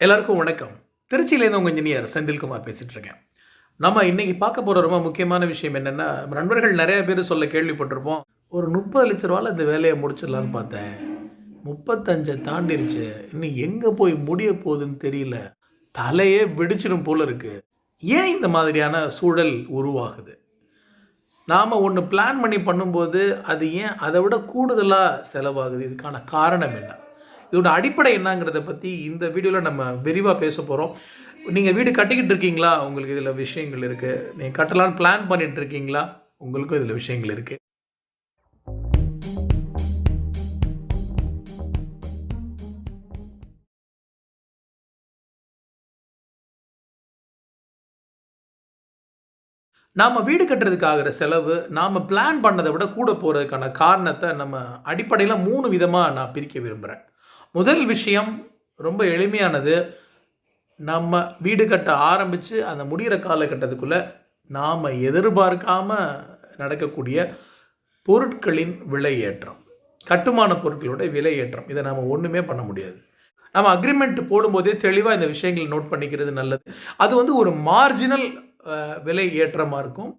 எல்லாருக்கும் வணக்கம். திருச்சியிலேருந்து உங்கள் இன்ஜினியர் செந்தில்குமார் பேசிகிட்டு இருக்கேன். நம்ம இன்றைக்கி பார்க்க போகிற ரொம்ப முக்கியமான விஷயம் என்னென்னா, நண்பர்கள் நிறைய பேர் சொல்ல கேள்விப்பட்டிருப்போம். ஒரு 30 லட்ச ரூபாவில் இந்த வேலையை முடிச்சிடலான்னு பார்த்தேன், 35 தாண்டிருச்சு, இன்னும் எங்கே போய் முடிய போகுதுன்னு தெரியல, தலையே வெடிச்சிடும் போல இருக்குது. ஏன் இந்த மாதிரியான சூழல் உருவாகுது? நாம் ஒன்று பிளான் பண்ணி பண்ணும்போது அது ஏன் அதை விட கூடுதலாக செலவாகுது? இதுக்கான காரணம் என்ன? இதோட அடிப்படை என்னங்கிறத பற்றி இந்த வீடியோவில் நம்ம விரிவாக பேச போகிறோம். நீங்கள் வீடு கட்டிக்கிட்டு இருக்கீங்களா? உங்களுக்கு இதில் விஷயங்கள் இருக்குது. நீங்கள் கட்டலான்னு பிளான் பண்ணிட்டு இருக்கீங்களா? உங்களுக்கும் இதில் விஷயங்கள் இருக்குது. நாம் வீடு கட்டுறதுக்கு ஆகிற செலவு நாம் பிளான் பண்ணதை விட கூட போகிறதுக்கான காரணத்தை நம்ம அடிப்படையில் 3 விதமாக நான் பிரிக்க விரும்புகிறேன். முதல் விஷயம் ரொம்ப எளிமையானது. நம்ம வீடு கட்ட ஆரம்பித்து அந்த முடிகிற காலகட்டத்துக்குள்ளே நாம் எதிர்பார்க்காம நடக்கக்கூடிய பொருட்களின் விலையேற்றம், கட்டுமான பொருட்களோட விலையேற்றம். இதை நாம் ஒன்றுமே பண்ண முடியாது. நம்ம அக்ரிமெண்ட் போடும்போதே தெளிவாக இந்த விஷயங்களை நோட் பண்ணிக்கிறது நல்லது. அது ஒரு மார்ஜினல் விலை ஏற்றமாக இருக்கும்.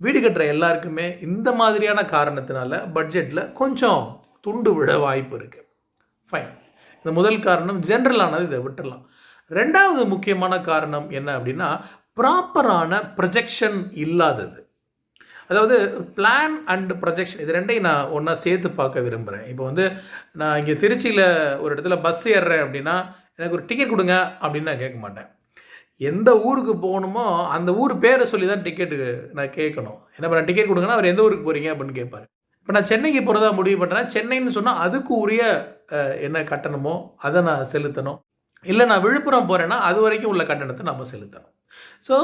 வீடு கட்டுற எல்லாருக்குமே இந்த மாதிரியான காரணத்தினால பட்ஜெட்டில் கொஞ்சம் துண்டு விழ வாய்ப்பு இருக்குது. ஃபைன், இந்த முதல் காரணம் ஜென்ரலானது, இதை விட்டுடலாம். ரெண்டாவது முக்கியமான காரணம் என்ன அப்படின்னா, ப்ராப்பரான ப்ரொஜெக்ஷன் இல்லாதது. அதாவது பிளான் அண்ட் ப்ரொஜெக்ஷன், இது ரெண்டையும் நான் ஒன்றா சேர்த்து பார்க்க விரும்புகிறேன். இப்போ நான் இங்கே திருச்சியில் ஒரு இடத்துல பஸ் ஏறுறேன் அப்படின்னா, எனக்கு ஒரு டிக்கெட் கொடுங்க அப்படின்னு நான் கேட்க மாட்டேன். எந்த ஊருக்கு போகணுமோ அந்த ஊர் பேரை சொல்லி தான் டிக்கெட்டு நான் கேட்கணும். என்ன பண்ண டிக்கெட் கொடுங்கன்னா அவர் எந்த ஊருக்கு போகிறீங்க அப்படின்னு கேட்பார். இப்போ நான் சென்னைக்கு போகிறதா முடிவு பண்ணுறேன், சென்னைன்னு சொன்னால் அதுக்கு உரிய என்ன கட்டணமோ அதை நான் செலுத்தணும். இல்லை நான் விழுப்புரம் போகிறேன்னா அது வரைக்கும் உள்ள கட்டணத்தை நம்ம செலுத்தணும். ஸோ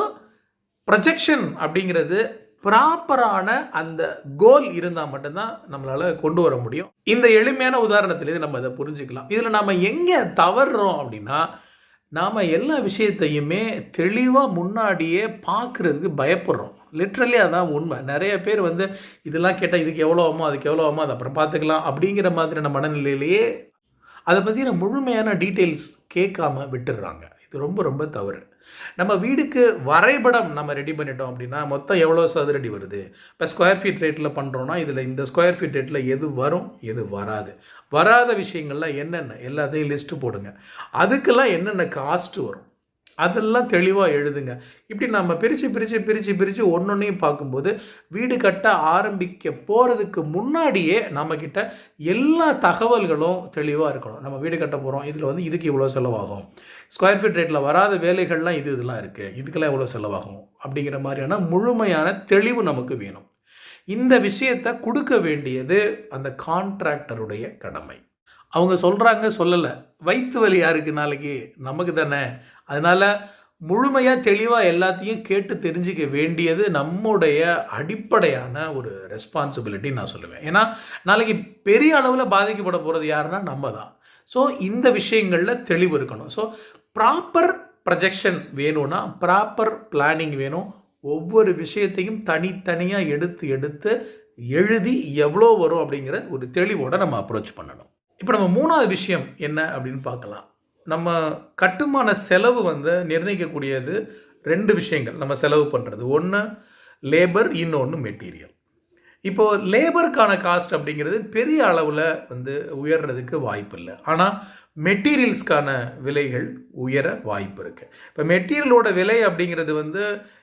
ப்ரொஜெக்ஷன் அப்படிங்கிறது ப்ராப்பரான அந்த கோல் இருந்தால் மட்டும்தான் நம்மளால் கொண்டு வர முடியும். இந்த எளிமையான உதாரணத்திலேருந்து நம்ம அதை புரிஞ்சுக்கலாம். இதில் நம்ம எங்கே தவறுறோம் அப்படின்னா, நாம் எல்லா விஷயத்தையுமே தெளிவாக முன்னாடியே பார்க்குறதுக்கு பயப்படுறோம். லிட்ரலி அதான் உண்மை. நிறைய பேர் இதெல்லாம் கேட்டால் இதுக்கு எவ்வளோ ஆகுமோ அதுக்கு எவ்வளோ ஆகுமோ அதை அப்புறம் பார்த்துக்கலாம் அப்படிங்கிற மாதிரியான மனநிலையிலேயே அதை பற்றின முழுமையான டீட்டெயில்ஸ் கேட்காம விட்டுடுறாங்க. இது ரொம்ப ரொம்ப தவறு. நம்ம வீடுக்கு வரைபடம் நம்ம ரெடி பண்ணிட்டோம் அப்படின்னா மொத்தம் எவ்வளோ சதுரடி வருது, இப்போ ஸ்கொயர் ஃபீட் ரேட்டில் பண்ணுறோன்னா இதில் இந்த ஸ்கொயர் ஃபீட் ரேட்டில் எது வரும் எது வராது, வராத விஷயங்கள்லாம் என்னென்ன எல்லாத்தையும் லிஸ்ட்டு போடுங்க. அதுக்கெல்லாம் என்னென்ன காஸ்ட்டு வரும் அதெல்லாம் தெளிவாக எழுதுங்க. இப்படி நம்ம பிரித்து ஒன்றொன்னையும் பார்க்கும்போது வீடு கட்ட ஆரம்பிக்க போகிறதுக்கு முன்னாடியே நம்மக்கிட்ட எல்லா தகவல்களும் தெளிவாக இருக்கணும். நம்ம வீடு கட்ட போகிறோம், இதில் இதுக்கு இவ்வளோ செலவாகும், ஸ்கொயர் ஃபீட் ரேட்டில் வராத வேலைகள்லாம் இதெல்லாம் இருக்குது, இதுக்கெல்லாம் எவ்வளோ செலவாகும் அப்படிங்கிற மாதிரியான முழுமையான தெளிவு நமக்கு வேணும். இந்த விஷயத்தை கொடுக்க வேண்டியது அந்த கான்ட்ராக்டருடைய கடமை. அவங்க சொல்கிறாங்க சொல்லலை, வயிற்று வலி யாருக்கு நாளைக்கு, நமக்கு தானே. அதனால் முழுமையாக தெளிவாக எல்லாத்தையும் கேட்டு தெரிஞ்சிக்க வேண்டியது நம்முடைய அடிப்படையான ஒரு ரெஸ்பான்சிபிலிட்டி நான் சொல்லுவேன். ஏன்னா நாளைக்கு பெரிய அளவில் பாதிக்கப்பட போகிறது யாருன்னா நம்ம தான். ஸோ இந்த விஷயங்களில் தெளிவு இருக்கணும். ஸோ ப்ராப்பர் ப்ரொஜெக்ஷன் வேணும்னா ப்ராப்பர் பிளானிங் வேணும். ஒவ்வொரு விஷயத்தையும் தனித்தனியாக எடுத்து எழுதி எவ்வளோ வரும் அப்படிங்கிற ஒரு தெளிவோடு நம்ம அப்ரோச் பண்ணணும். இப்போ நம்ம 3வது விஷயம் என்ன அப்படின்னு பார்க்கலாம். நம்ம கட்டுமான செலவு நிர்ணயிக்கக்கூடியது 2 விஷயங்கள் நம்ம செலவு பண்ணுறது. ஒன்று லேபர், இன்னொன்று மெட்டீரியல். இப்போது லேபருக்கான காஸ்ட் அப்படிங்கிறது பெரிய அளவில் உயர்றதுக்கு வாய்ப்பு இல்லை. ஆனால் மெட்டீரியல்ஸ்க்கான விலைகள் உயர வாய்ப்பு இருக்குது. இப்போ மெட்டீரியலோட விலை அப்படிங்கிறது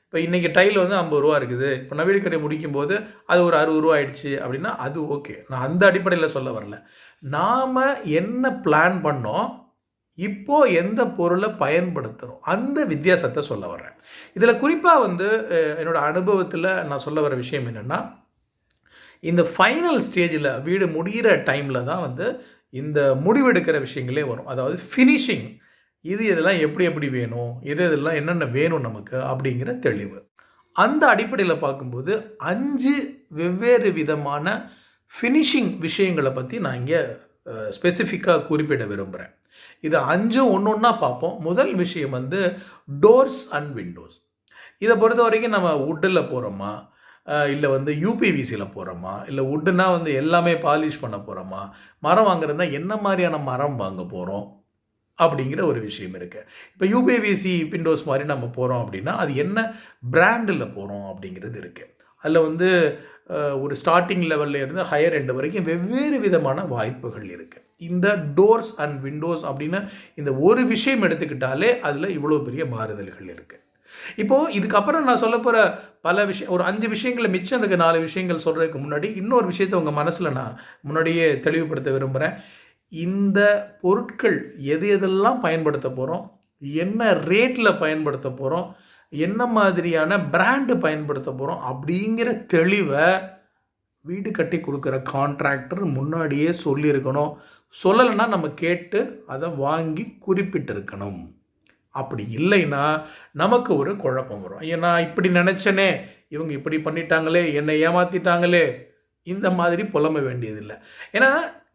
இப்போ இன்றைக்கி டைல் 50 ரூபா இருக்குது, இப்போ நான் வீடு கட்டி முடிக்கும்போது அது ஒரு 60 ரூபா ஆயிடுச்சு அப்படின்னா அது ஓகே. நான் அந்த அடிப்படையில் சொல்ல வரல. நாம் என்ன பிளான் பண்ணோம், இப்போது எந்த பொருளை பயன்படுத்துகிறோம், அந்த வித்தியாசத்தை சொல்ல வர்றேன். இதில் குறிப்பாக என்னோடய அனுபவத்தில் நான் சொல்ல வர விஷயம் என்னென்னா, இந்த ஃபைனல் ஸ்டேஜில் வீடு முடிகிற டைமில் தான் இந்த முடிவெடுக்கிற விஷயங்களே வரும். அதாவது ஃபினிஷிங், இதெல்லாம் எப்படி வேணும், இதெல்லாம் என்னென்ன வேணும் நமக்கு அப்படிங்கிற தெளிவு. அந்த அடிப்படையில் பார்க்கும்போது 5 வெவ்வேறு விதமான ஃபினிஷிங் விஷயங்களை பற்றி நான் இங்கே ஸ்பெசிஃபிக்காக குறிப்பிட விரும்புகிறேன். இது 5 ஒன்றா பார்ப்போம். முதல் விஷயம் டோர்ஸ் அண்ட் விண்டோஸ். இதை பொறுத்த வரைக்கும் நம்ம வுட்டில் போகிறோமா, இல்லை யூபிவிசியில் போகிறோமா, இல்லை வுட்டுனா எல்லாமே பாலிஷ் பண்ண போகிறோமா, மரம் வாங்குறதுனா என்ன மாதிரியான மரம் வாங்க போகிறோம் அப்படிங்கிற ஒரு விஷயம் இருக்குது. இப்போ யூபிவிசி விண்டோஸ் மாதிரி நம்ம போகிறோம் அப்படின்னா அது என்ன பிராண்டில் போகிறோம் அப்படிங்கிறது இருக்குது. அதில் வந்து ஒரு ஸ்டார்டிங் லெவலில் இருந்து ஹையர் எண்ட் வரைக்கும் வெவ்வேறு விதமான வாய்ப்புகள் இருக்குது. இந்த டோர்ஸ் அண்ட் விண்டோஸ் அப்படின்னு இந்த ஒரு விஷயம் எடுத்துக்கிட்டாலே அதில் இவ்வளோ பெரிய மாறுதல்கள் இருக்குது. இப்போது இதுக்கப்புறம் நான் சொல்ல போகிற பல விஷயம், ஒரு 5 விஷயங்களை மிச்சம் இருக்க 4 விஷயங்கள் சொல்கிறதுக்கு முன்னாடி இன்னொரு விஷயத்தை உங்கள் மனசில் நான் முன்னாடியே தெளிவுபடுத்த விரும்புகிறேன். இந்த பொருட்கள் எது எதெல்லாம் பயன்படுத்த போகிறோம், என்ன ரேட்டில் பயன்படுத்த போகிறோம், என்ன மாதிரியான பிராண்டு பயன்படுத்த போகிறோம் அப்படிங்கிற தெளிவை வீடு கட்டி கொடுக்குற கான்ட்ராக்டர் முன்னாடியே சொல்லியிருக்கணும். சொல்லலைன்னா நம்ம கேட்டு அதை வாங்கி குறிப்பிட்டிருக்கணும். அப்படி இல்லைன்னா நமக்கு ஒரு குழப்பம் வரும். ஏன்னா இப்படி நினச்சனே, இவங்க இப்படி பண்ணிட்டாங்களே, என்னை ஏமாற்றிட்டாங்களே, இந்த மாதிரி புலம்ப வேண்டியதில்லை. ஏன்னா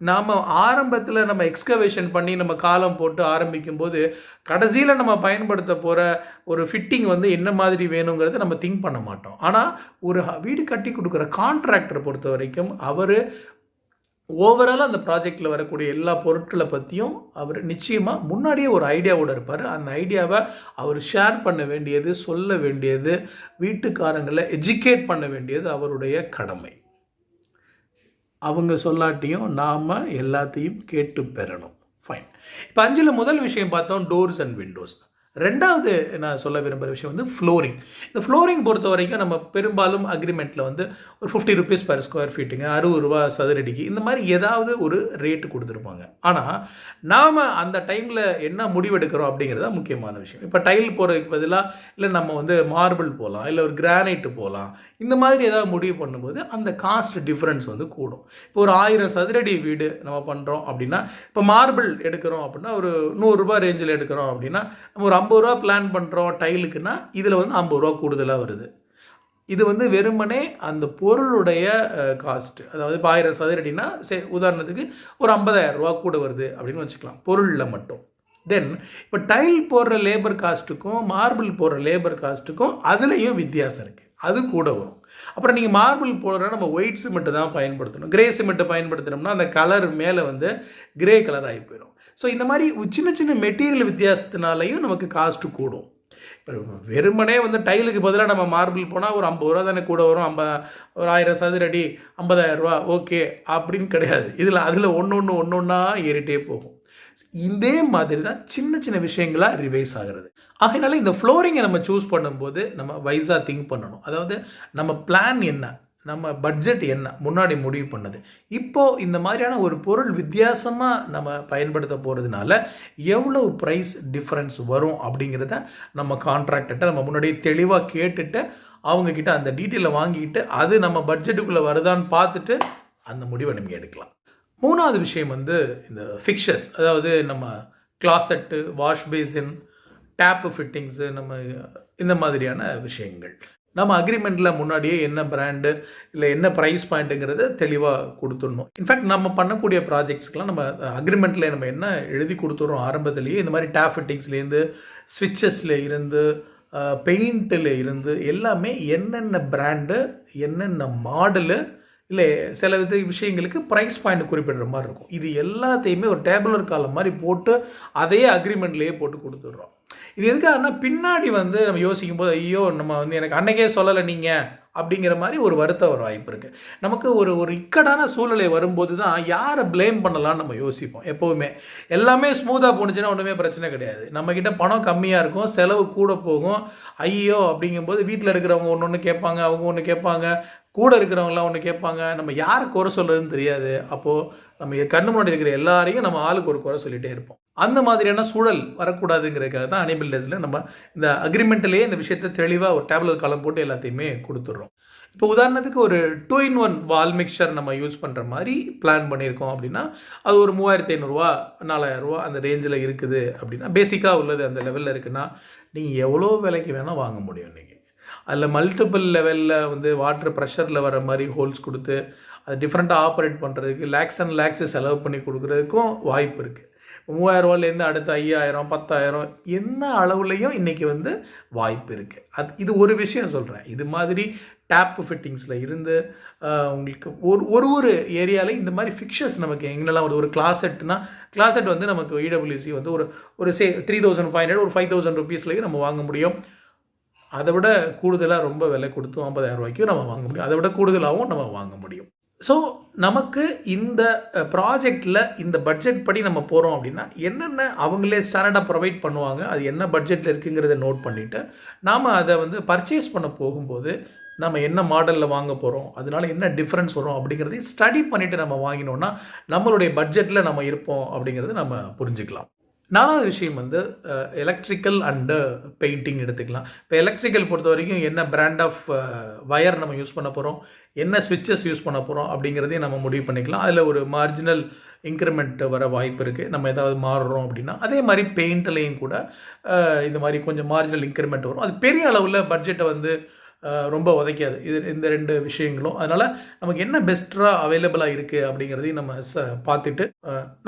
நாம் ஆரம்பத்தில் நம்ம எக்ஸ்கவேஷன் பண்ணி நம்ம காலம் போட்டு ஆரம்பிக்கும் போது கடைசியில் நம்ம பயன்படுத்த போகிற ஒரு ஃபிட்டிங் வந்து என்ன மாதிரி வேணுங்கிறத நம்ம திங்க் பண்ண மாட்டோம். ஆனால் ஒரு வீடு கட்டி கொடுக்குற கான்ட்ராக்டரை பொறுத்த வரைக்கும் அவர் ஓவராலாக அந்த ப்ராஜெக்டில் வரக்கூடிய எல்லா பொருட்களை பற்றியும் அவர் நிச்சயமாக முன்னாடியே ஒரு ஐடியாவோடு இருப்பார். அந்த ஐடியாவை அவர் ஷேர் பண்ண வேண்டியது, சொல்ல வேண்டியது, வீட்டுக்காரங்களை எஜுகேட் பண்ண வேண்டியது அவருடைய கடமை. அவங்க சொல்லாட்டியும் நாம் எல்லாத்தையும் கேட்டு பெறணும். ஃபைன். இப்போ 5ல் முதல் விஷயம் பார்த்தோம் டோர்ஸ் அண்ட் விண்டோஸ். ரெண்டாவது நான் சொல்ல விரும்புகிற விஷயம் வந்து ஃப்ளோரிங். இந்த ஃப்ளோரிங் பொறுத்த வரைக்கும் நம்ம பெரும்பாலும் அக்ரிமெண்ட்டில் வந்து ஒரு ₹50 per square feetங்க, ₹60 சதுரடிக்கு, இந்த மாதிரி ஏதாவது ஒரு ரேட்டு கொடுத்துருப்பாங்க. ஆனால் நாம் அந்த டைமில் என்ன முடிவெடுக்கிறோம் அப்படிங்கிறது தான் முக்கியமான விஷயம். இப்போ டைல் போகிறதுக்கு பதிலாக இல்லை நம்ம வந்து மார்பிள் போகலாம், இல்லை ஒரு கிரானைட்டு போகலாம், இந்த மாதிரி ஏதாவது முடிவு பண்ணும்போது அந்த காஸ்ட் டிஃப்ரென்ஸ் வந்து கூடும். இப்போ ஒரு 1000 சதுரடி வீடு நம்ம பண்ணுறோம் அப்படின்னா, இப்போ மார்பிள் எடுக்கிறோம் அப்படின்னா ஒரு ₹100 ரேஞ்சில் எடுக்கிறோம் அப்படின்னா நம்ம ஒரு ₹50 பிளான் பண்ணுறோம் டைலுக்குன்னா இதில் வந்து ₹50 கூடுதலாக வருது. இது வந்து வெறுமனே அந்த பொருளுடைய காஸ்ட். அதாவது இப்போ 1000 சதுரடினா உதாரணத்துக்கு ஒரு ₹50,000 கூட வருது அப்படின்னு வச்சுக்கலாம், பொருளில் மட்டும். தென் இப்போ டைல் போடுற லேபர் காஸ்ட்டுக்கும் மார்பிள் போடுற லேபர் காஸ்ட்டுக்கும் அதுலேயும் வித்தியாசம் இருக்குது, அது கூட வரும். அப்புறம் நீங்கள் மார்பிள் போடுற நம்ம ஒயிட் சிமெண்ட்டு தான் பயன்படுத்தணும். கிரே சிமெண்ட்டு பயன்படுத்தினோம்னா அந்த கலர் மேலே வந்து கிரே கலர் ஆகி போயிடும். ஸோ இந்த மாதிரி சின்ன சின்ன மெட்டீரியல் வித்தியாசத்தினாலையும் நமக்கு காஸ்ட்டு கூடும். இப்போ வெறுமனே வந்து டைலுக்கு பதிலாக நம்ம மார்பிள் போனால் ஒரு ₹50 தானே கூட வரும். ஒரு 1000 சதுரடி ₹50,000 ஓகே அப்படின்னு கிடையாது. அதில் ஒன்றா ஏறிட்டே போகும். இதே மாதிரி தான் சின்ன சின்ன விஷயங்களாக ரிவைஸ் ஆகிறது. ஆகையினால இந்த ஃப்ளோரிங்கை நம்ம சூஸ் பண்ணும்போது நம்ம வைஸாக திங்க் பண்ணணும். அதாவது நம்ம பிளான் என்ன, நம்ம பட்ஜெட் என்ன, முன்னாடி முடிவு பண்ணது. இப்போது இந்த மாதிரியான ஒரு பொருள் வித்தியாசமாக நம்ம பயன்படுத்த போகிறதுனால எவ்வளோ ப்ரைஸ் டிஃப்ரென்ஸ் வரும் அப்படிங்கிறத நம்ம கான்ட்ராக்டர்கிட்ட நம்ம முன்னாடியே தெளிவாக கேட்டுட்டு அவங்கக்கிட்ட அந்த டீட்டெயிலை வாங்கிக்கிட்டு அது நம்ம பட்ஜெட்டுக்குள்ளே வருதான்னு பார்த்துட்டு அந்த முடிவை நம்ம எடுக்கலாம். 3வது விஷயம் வந்து இந்த ஃபிக்சர்ஸ். அதாவது நம்ம closet, wash basin, tap fittings, நம்ம இந்த மாதிரியான விஷயங்கள் நம்ம அக்ரிமெண்ட்டில் முன்னாடியே என்ன பிராண்டு இல்லை என்ன ப்ரைஸ் பாயிண்ட்டுங்கிறத தெளிவாக கொடுத்துடணும். இன்ஃபேக்ட் நம்ம பண்ணக்கூடிய ப்ராஜெக்ட்ஸ்க்கெலாம் நம்ம அக்ரிமெண்ட்டில் நம்ம என்ன எழுதி கொடுத்துட்றோம் ஆரம்பத்துலேயே, இந்த மாதிரி டேப் ஃபிட்டிங்ஸ்லேருந்து, ஸ்விட்சஸில் இருந்து, பெயிண்ட்டில் இருந்து எல்லாமே என்னென்ன பிராண்டு, என்னென்ன மாடலு, இல்லை சில விஷயங்களுக்கு ப்ரைஸ் பாயிண்ட் குறிப்பிடுற மாதிரி இருக்கும். இது எல்லாத்தையுமே ஒரு டேபுலர் காலம் மாதிரி போட்டு அதையே அக்ரிமெண்ட்லேயே போட்டு கொடுத்துட்றோம். இது எதுக்காகனா பின்னாடி வந்து நம்ம யோசிக்கும் போது ஐயோ நம்ம வந்து எனக்கு அன்னைக்கே சொல்லலை நீங்கள் அப்படிங்கிற மாதிரி ஒரு வருத்தம் ஒரு வாய்ப்பு இருக்குது. நமக்கு ஒரு இக்கட்டான சூழ்நிலை வரும்போது தான் யாரை ப்ளேம் பண்ணலான்னு நம்ம யோசிப்போம். எப்போவுமே எல்லாமே ஸ்மூத்தாக போணுச்சுன்னா ஒன்றுமே பிரச்சனை கிடையாது. நம்மக்கிட்ட பணம் கம்மியாக இருக்கும், செலவு கூட போகும். ஐயோ அப்படிங்கும்போது வீட்டில் இருக்கிறவங்க ஒன்று கேட்பாங்க, அவங்க ஒன்று கேட்பாங்க, கூட இருக்கிறவங்களாம் ஒன்று கேட்பாங்க. நம்ம யாரை குறை சொல்கிறதுன்னு தெரியாது. அப்போது நம்ம கண்ணு முன்னாடி இருக்கிற எல்லாரையும் நம்ம ஆளுக்கு ஒரு குறை சொல்லிகிட்டே இருப்போம். அந்த மாதிரியான சூழல் வரக்கூடாதுங்கிறதுக்காக தான் அனேபிள் டேஸில் நம்ம இந்த அக்ரிமெண்ட்லேயே இந்த விஷயத்தை தெளிவாக ஒரு டேபுலர் காலம் போட்டு எல்லாத்தையுமே கொடுத்துட்றோம். இப்போ உதாரணத்துக்கு ஒரு 2-in-1 வால் மிக்சர் நம்ம யூஸ் பண்ணுற மாதிரி பிளான் பண்ணியிருக்கோம் அப்படின்னா அது ஒரு ₹3,500 ₹4,000 அந்த ரேஞ்சில் இருக்குது அப்படின்னா, பேசிக்காக உள்ளது அந்த லெவலில் இருக்குன்னா நீங்கள் எவ்வளோ விலைக்கு வேணால் வாங்க முடியும். நீங்கள் அதில் மல்டிபிள் லெவலில் வந்து வாட்டர் ப்ரெஷரில் வர மாதிரி ஹோல்ஸ் கொடுத்து அது டிஃப்ரெண்ட்டாக ஆப்ரேட் பண்ணுறதுக்கு லேக்ஸ் அண்ட் லேக்ஸு செலவு பண்ணி கொடுக்குறதுக்கும் வாய்ப்பு இருக்குது. ₹3,000 அடுத்து 5,000 10,000 என்ன அளவுலையும் இன்றைக்கி வந்து வாய்ப்பு இருக்குது. இது ஒரு விஷயம் சொல்கிறேன். இது மாதிரி டேப் ஃபிட்டிங்ஸில் இருந்து உங்களுக்கு ஒரு ஏரியாவில் இந்த மாதிரி ஃபிக்சர்ஸ் நமக்கு எங்கெல்லாம் ஒரு கிளாசெட்னா கிளாசெட் வந்து நமக்கு இடபிள்யூசி வந்து ஒரு 3500 ஒரு 5000 ருபீஸ்லேயும் நம்ம வாங்க முடியும். அதை விட கூடுதலாக ரொம்ப விலை கொடுத்து 50,000 ரூபாய்க்கும் நம்ம வாங்க முடியும். அதை விட கூடுதலாகவும் நம்ம வாங்க முடியும். ஸோ நமக்கு இந்த ப்ராஜெக்டில் இந்த பட்ஜெட் படி நம்ம போகிறோம் அப்படின்னா என்னென்ன அவங்களே ஸ்டாண்டர்டாக ப்ரொவைட் பண்ணுவாங்க, அது என்ன பட்ஜெட்டில் இருக்குங்கிறத நோட் பண்ணிவிட்டு நாம் அதை வந்து பர்ச்சேஸ் பண்ண போகும்போது நம்ம என்ன மாடலில் வாங்க போகிறோம், அதனால என்ன டிஃப்ரென்ஸ் வரும் அப்படிங்கிறதையும் ஸ்டடி பண்ணிவிட்டு நம்ம வாங்கினோன்னா நம்மளுடைய பட்ஜெட்டில் நம்ம இருப்போம் அப்படிங்கிறது நம்ம புரிஞ்சுக்கலாம். 4வது விஷயம் வந்து எலக்ட்ரிக்கல் அண்டு பெயிண்டிங் எடுத்துக்கலாம். இப்போ எலக்ட்ரிக்கல் பொறுத்த வரைக்கும் என்ன பிராண்ட் ஆஃப் வயர் நம்ம யூஸ் பண்ண போகிறோம், என்ன ஸ்விட்சஸ் யூஸ் பண்ண போகிறோம் அப்படிங்கிறதையும் நம்ம முடிவு பண்ணிக்கலாம். அதில் ஒரு மார்ஜினல் இன்க்ரிமெண்ட் வர வாய்ப்பு இருக்குது நம்ம ஏதாவது மாறுறோம் அப்படின்னா. அதே மாதிரி பெயிண்ட்லேயும் கூட இந்த மாதிரி கொஞ்சம் மார்ஜினல் இன்க்ரிமெண்ட் வரும். அது பெரிய அளவில் பட்ஜெட்டை வந்து ரொம்ப உதைக்காது இந்த 2 விஷயங்களும். அதனால் நமக்கு என்ன பெஸ்ட்டாக அவைலபிளாக இருக்குது அப்படிங்கிறதையும் நம்ம பார்த்துட்டு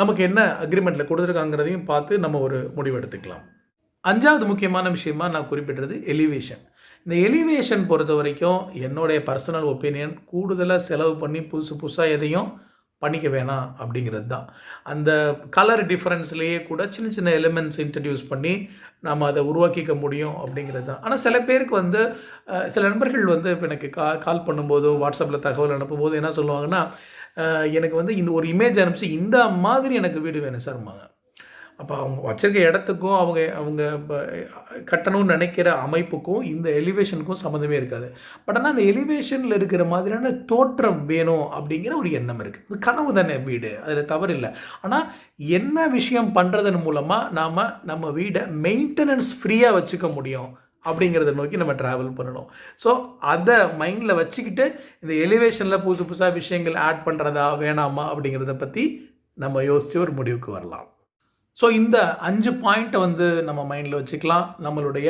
நமக்கு என்ன அக்ரிமெண்ட்டில் கொடுத்துருக்காங்கிறதையும் பார்த்து நம்ம ஒரு முடிவு எடுத்துக்கலாம். 5வது முக்கியமான விஷயமா நான் குறிப்பிட்றது எலிவேஷன். இந்த எலிவேஷன் பொறுத்த வரைக்கும் என்னுடைய பர்சனல் ஒப்பீனியன், கூடுதலாக செலவு பண்ணி புதுசாக எதையும் பண்ணிக்க வேணாம் அப்படிங்கிறது தான். அந்த கலர் டிஃப்ரென்ஸ்லேயே கூட சின்ன சின்ன எலிமெண்ட்ஸ் இன்ட்ரடியூஸ் பண்ணி நம்ம அதை உருவாக்கிக்க முடியும் அப்படிங்கிறது தான். ஆனால் சில பேருக்கு வந்து சில நண்பர்கள் வந்து இப்போ எனக்கு கால் பண்ணும்போதோ வாட்ஸ்அப்பில் தகவல் அனுப்பும்போது என்ன சொல்லுவாங்கன்னா, எனக்கு வந்து இந்த ஒரு இமேஜ் அனுப்பிச்சு இந்த மாதிரி எனக்கு வீடு வேணும் சார்மாங்க. அப்போ அவங்க வச்சிருக்க இடத்துக்கும் அவங்க கட்டணும்னு நினைக்கிற அமைப்புக்கும் இந்த எலிவேஷனுக்கும் சம்மந்தமே இருக்காது. பட் ஆனால் அந்த எலிவேஷனில் இருக்கிற மாதிரியான தோற்றம் வேணும் அப்படிங்கிற ஒரு எண்ணம் இருக்குது. அது கனவு தானே வீடு, அதில் தவறு இல்லை. ஆனால் என்ன விஷயம் பண்ணுறதன் மூலமாக நாம் நம்ம வீடை மெயின்டெனன்ஸ் ஃப்ரீயாக வச்சுக்க முடியும் அப்படிங்கிறத நோக்கி நம்ம ட்ராவல் பண்ணணும். ஸோ அதை மைண்டில் வச்சுக்கிட்டு இந்த எலிவேஷனில் புதுசாக விஷயங்கள் ஆட் பண்ணுறதா வேணாமா அப்படிங்கிறத பற்றி நம்ம யோசித்து ஒரு முடிவுக்கு வரலாம். ஸோ இந்த 5 பாயிண்ட்டை வந்து நம்ம மைண்டில் வச்சுக்கலாம். நம்மளுடைய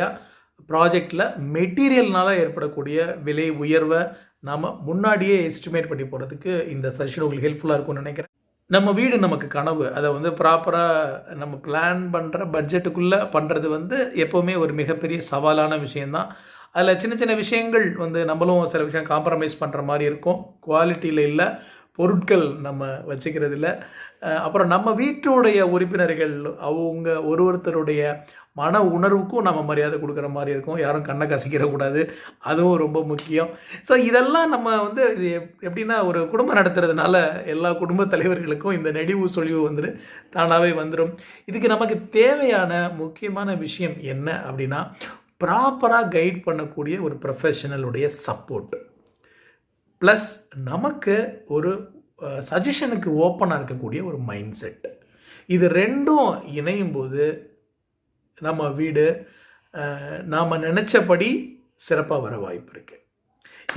ப்ராஜெக்டில் மெட்டீரியல்னால் ஏற்படக்கூடிய விலை உயர்வை நாம் முன்னாடியே எஸ்டிமேட் பண்ணி போகிறதுக்கு இந்த செஷன் உங்களுக்கு ஹெல்ப்ஃபுல்லாக இருக்கும்னு நினைக்கிறேன். நம்ம வீடு நமக்கு கனவு, அதை வந்து ப்ராப்பராக நம்ம பிளான் பண்ணுற பட்ஜெட்டுக்குள்ளே பண்ணுறது வந்து எப்போவுமே ஒரு மிகப்பெரிய சவாலான விஷயந்தான். அதில் சின்ன சின்ன விஷயங்கள் வந்து நம்மளும் சில விஷயம் காம்ப்ரமைஸ் பண்ணுற மாதிரி இருக்கும். குவாலிட்டியில் இல்லை, பொருட்கள் நம்ம வச்சுக்கிறதில்ல. அப்புறம் நம்ம வீட்டுடைய உறுப்பினர்கள் அவங்க ஒருத்தருடைய மன உணர்வுக்கும் நம்ம மரியாதை கொடுக்குற மாதிரி இருக்கும். யாரும் கண்ணை கசிக்கிறக்கூடாது, அதுவும் ரொம்ப முக்கியம். ஸோ இதெல்லாம் நம்ம வந்து இது எப்படின்னா ஒரு குடும்பம் நடத்துறதுனால எல்லா குடும்ப தலைவர்களுக்கும் இந்த நெடிவு சொலிவு வந்துட்டு தானாகவே வந்துடும். இதுக்கு நமக்கு தேவையான முக்கியமான விஷயம் என்ன அப்படின்னா, ப்ராப்பராக கைட் பண்ணக்கூடிய ஒரு ப்ரொஃபஷனலுடைய சப்போர்ட், ப்ளஸ் நமக்கு ஒரு சஜஷனுக்கு ஓப்பனாக இருக்கக்கூடிய ஒரு மைண்ட் செட். இது 2ம் இணையும் போது நம்ம வீடு நாம் நினச்சபடி சிறப்பாக வர வாய்ப்பு இருக்குது.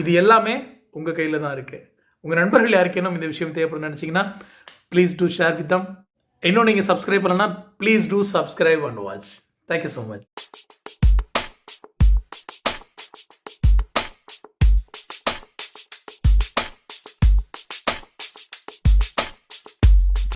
இது எல்லாமே உங்கள் கையில் தான் இருக்குது. உங்கள் நண்பர்கள் யாருக்கேனும் இந்த விஷயம் தேவைப்படும் நினச்சிங்கன்னா please do share with them. இன்னும் நீங்கள் சப்ஸ்கிரைப் பண்ணலன்னா please do subscribe and watch. Thank you so much.